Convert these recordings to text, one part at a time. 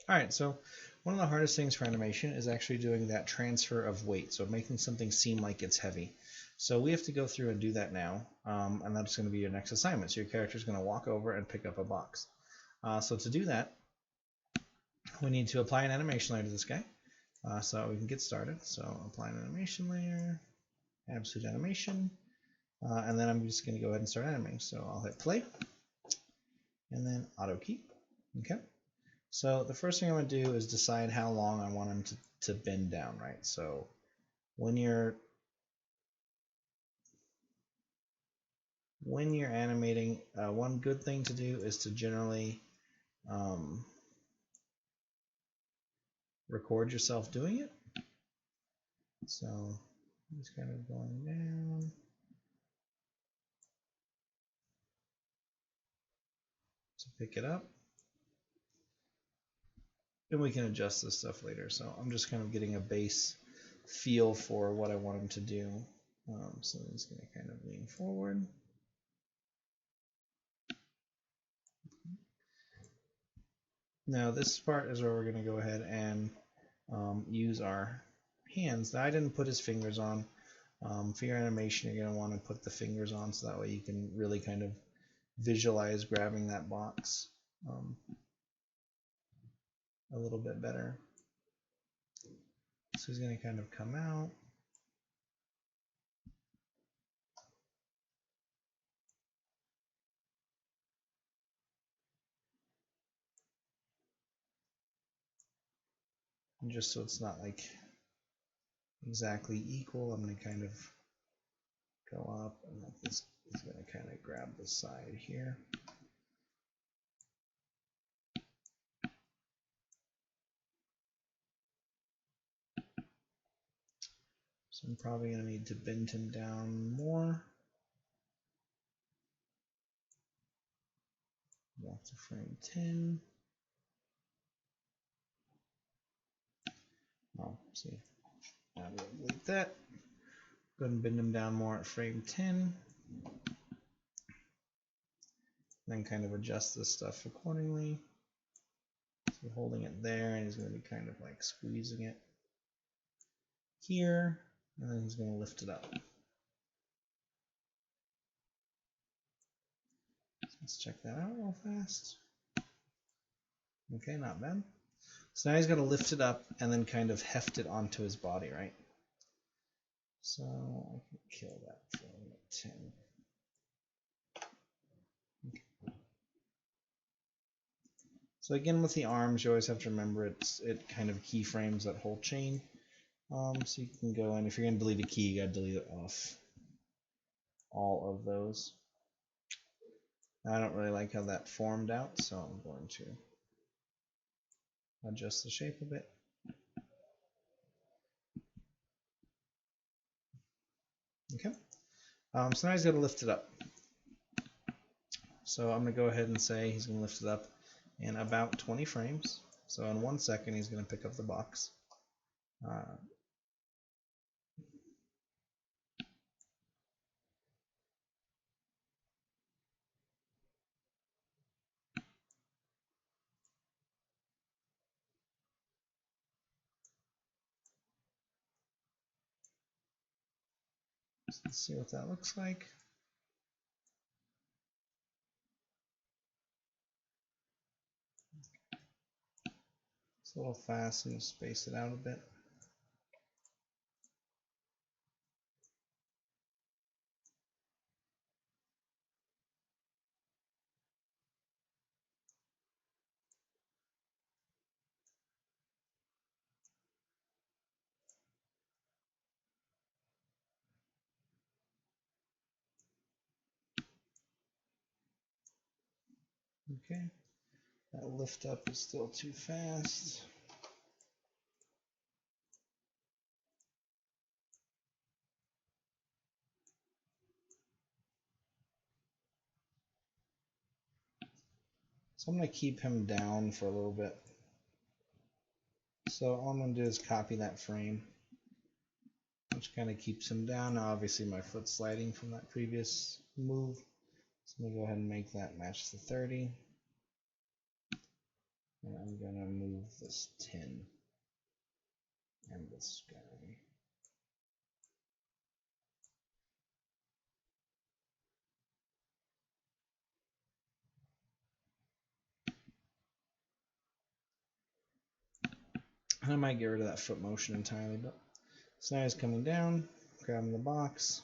Alright, so one of the hardest things for animation is actually doing that transfer of weight, so making something seem like it's heavy. So we have to go through and do that now, and that's going to be your next assignment. So your character is going to walk over and pick up a box. So to do that, we need to apply an animation layer to this guy, so we can get started. So apply an animation layer, absolute animation, and then I'm just going to go ahead and start animating. So I'll hit play, and then auto keep. Okay. So the first thing I'm going to do is decide how long I want him to bend down, right? So when you're animating, one good thing to do is to generally record yourself doing it. So it's kind of going down. To pick it up. And we can adjust this stuff later. So I'm just kind of getting a base feel for what I want him to do. So he's going to kind of lean forward. Now this part is where we're going to go ahead and use our hands. Now I didn't put his fingers on. For your animation, you're going to want to put the fingers on so that way you can really kind of visualize grabbing that box a little bit better. So he's going to kind of come out. And just so it's not like exactly equal, I'm going to kind of go up, and this is going to kind of grab the side here. So I'm probably going to need to bend him down more. Walk to frame 10. Oh, see, like that. Go ahead and bend him down more at frame 10. Then kind of adjust this stuff accordingly. So holding it there, and he's going to be kind of like squeezing it here, and then he's going to lift it up. So let's check that out real fast. Okay, not bad. So now he's going to lift it up and then kind of heft it onto his body, right? So I can kill that frame at 10. Okay. So again, with the arms, you always have to remember it kind of keyframes that whole chain. So you can go in, if you're going to delete a key, you got to delete it off all of those. I don't really like how that formed out, so I'm going to adjust the shape a bit. Okay. So now he's got to lift it up. So I'm going to go ahead and say he's going to lift it up in about 20 frames. So in 1 second, he's going to pick up the box. Let's see what that looks like. It's a little fast, and space it out a bit. Okay, that lift up is still too fast. So I'm going to keep him down for a little bit. So all I'm going to do is copy that frame, which kind of keeps him down. Now obviously my foot's sliding from that previous move. So I'm going to go ahead and make that match the 30. And I'm going to move this tin and this guy. And I might get rid of that foot motion entirely, but so now he's coming down, grabbing the box,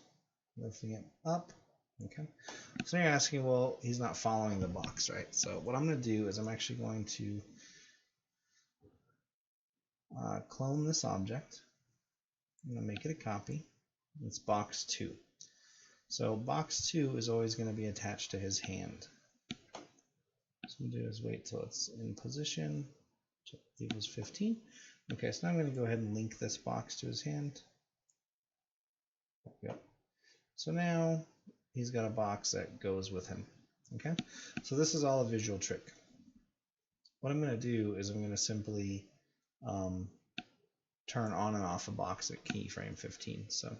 lifting it up. Okay. So now you're asking, well, he's not following the box, right? So what I'm going to do is I'm actually going to clone this object. I'm going to make it a copy. It's box 2. So box 2 is always going to be attached to his hand. So what we'll do is wait till it's in position, which I believe was 15. Okay, so now I'm going to go ahead and link this box to his hand. Yep. So now he's got a box that goes with him. Okay, so this is all a visual trick. What I'm going to do is I'm going to simply turn on and off a box at keyframe 15. So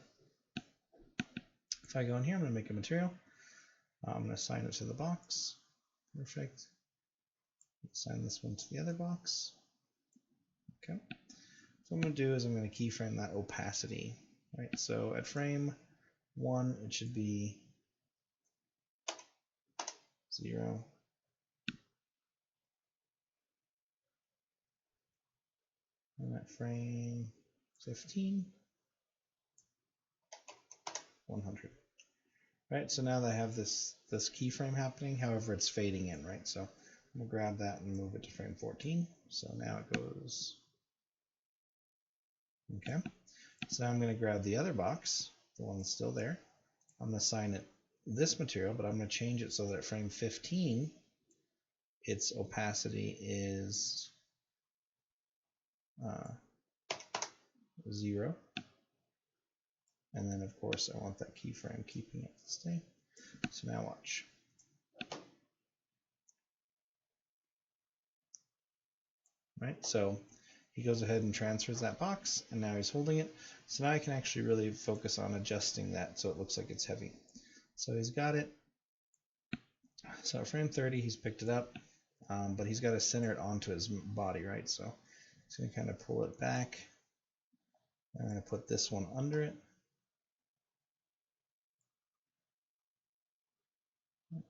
if I go in here, I'm going to make a material. I'm going to assign it to the box. Perfect. Assign this one to the other box. Okay. So what I'm going to do is I'm going to keyframe that opacity. Right. So at frame 1, it should be 0. And at frame 15, 100. Right, so now I have this keyframe happening, however it's fading in, right? So I'm going to grab that and move it to frame 14. So now it goes, okay. So now I'm going to grab the other box, the one that's still there. I'm going to assign it this material, but I'm going to change it so that at frame 15, its opacity is 0. And then, of course, I want that keyframe keeping it to stay. So now watch. Right, so he goes ahead and transfers that box, and now he's holding it. So now I can actually really focus on adjusting that so it looks like it's heavy. So he's got it. So at frame 30, he's picked it up, but he's got to center it onto his body, right? So he's going to kind of pull it back. I'm going to put this one under it.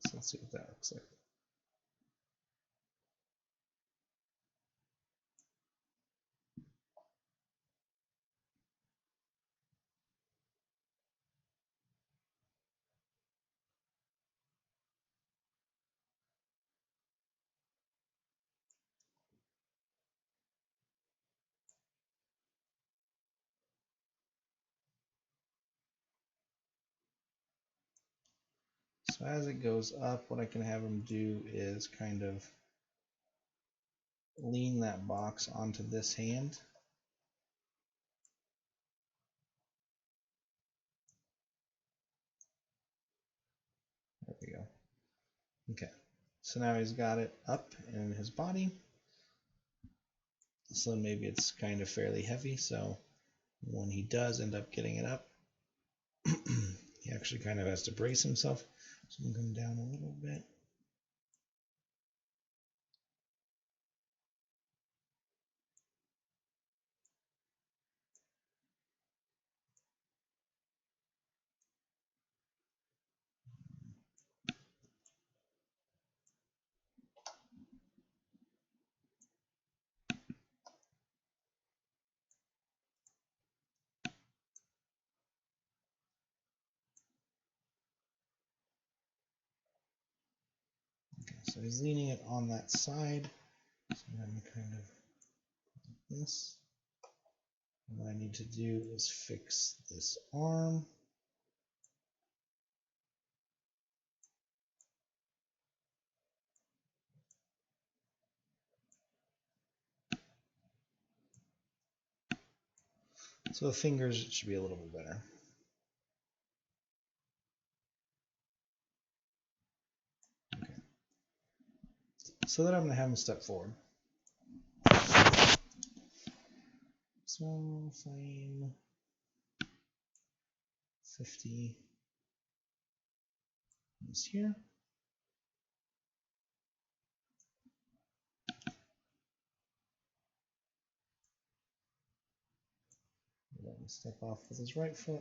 So let's see what that looks like. So as it goes up, what I can have him do is kind of lean that box onto this hand. There we go. Okay, so now he's got it up in his body. So maybe it's kind of fairly heavy, so when he does end up getting it up, he actually kind of has to brace himself. So I'm going to come down a little bit. Okay, so he's leaning it on that side. So I'm going to kind of do this. And what I need to do is fix this arm. So the fingers should be a little bit better. Okay. So then I'm going to have him step forward. So frame 50 is here. Step off with his right foot.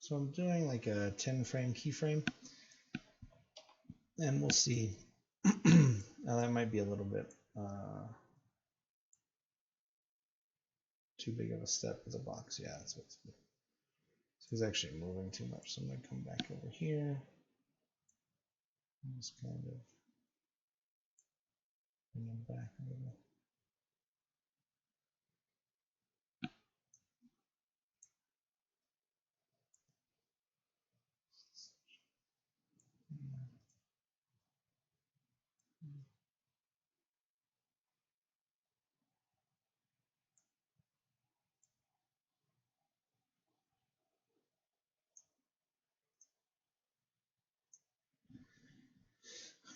So I'm doing like a 10 frame keyframe, and we'll see. Now that might be a little bit too big of a step with a box. Yeah, that's what's good. So he's actually moving too much, so I'm going to come back over here and just kind of bring him back a little.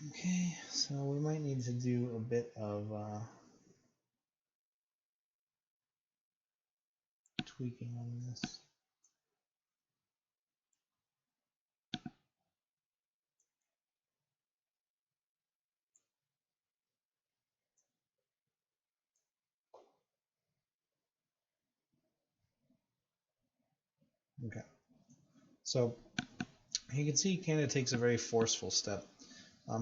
Okay, so we might need to do a bit of tweaking on this. Okay, so you can see he kind of takes a very forceful step.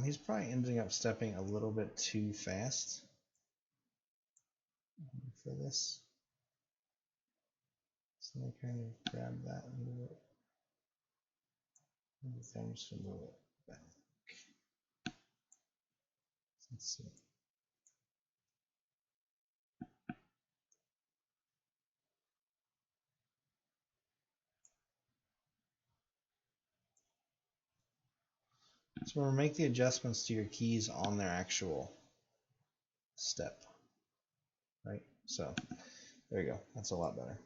He's probably ending up stepping a little bit too fast for this. So I kind of grab that and move it. And I'm just going to move it back. Let's see. So we'll make the adjustments to your keys on their actual step, right? So there you go. That's a lot better.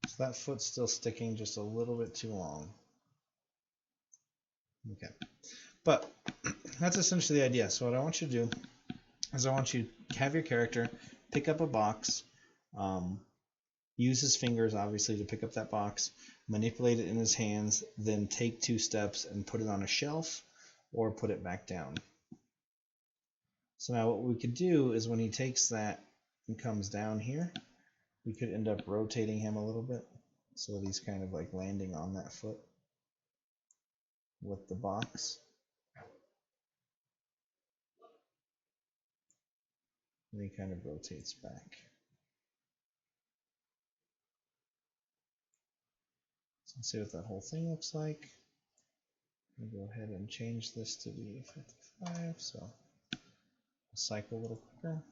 So that foot's still sticking just a little bit too long. Okay, but that's essentially the idea. So what I want you to do is I want you to have your character pick up a box, use his fingers obviously to pick up that box, manipulate it in his hands, then take 2 steps and put it on a shelf or put it back down. So now what we could do is when he takes that and comes down here, we could end up rotating him a little bit so that he's kind of like landing on that foot with the box. And he kind of rotates back. So let's see what that whole thing looks like. I'm going to go ahead and change this to be 55, so I'll cycle a little quicker.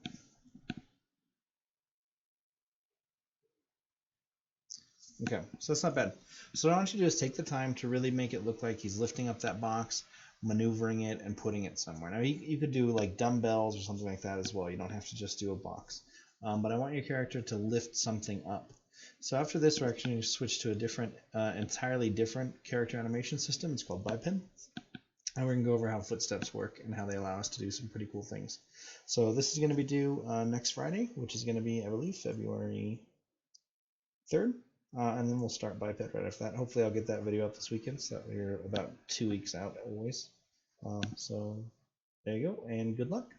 Okay, so that's not bad. So what I want you to do is take the time to really make it look like he's lifting up that box, maneuvering it, and putting it somewhere. Now you could do like dumbbells or something like that as well. You don't have to just do a box. But I want your character to lift something up. So after this, we're actually going to switch to a different, entirely different character animation system. It's called Biped. And we're going to go over how footsteps work and how they allow us to do some pretty cool things. So this is going to be due next Friday, which is going to be, I believe, February 3rd. And then we'll start Biped right after that. Hopefully I'll get that video up this weekend so that we're about 2 weeks out always. So there you go, and good luck.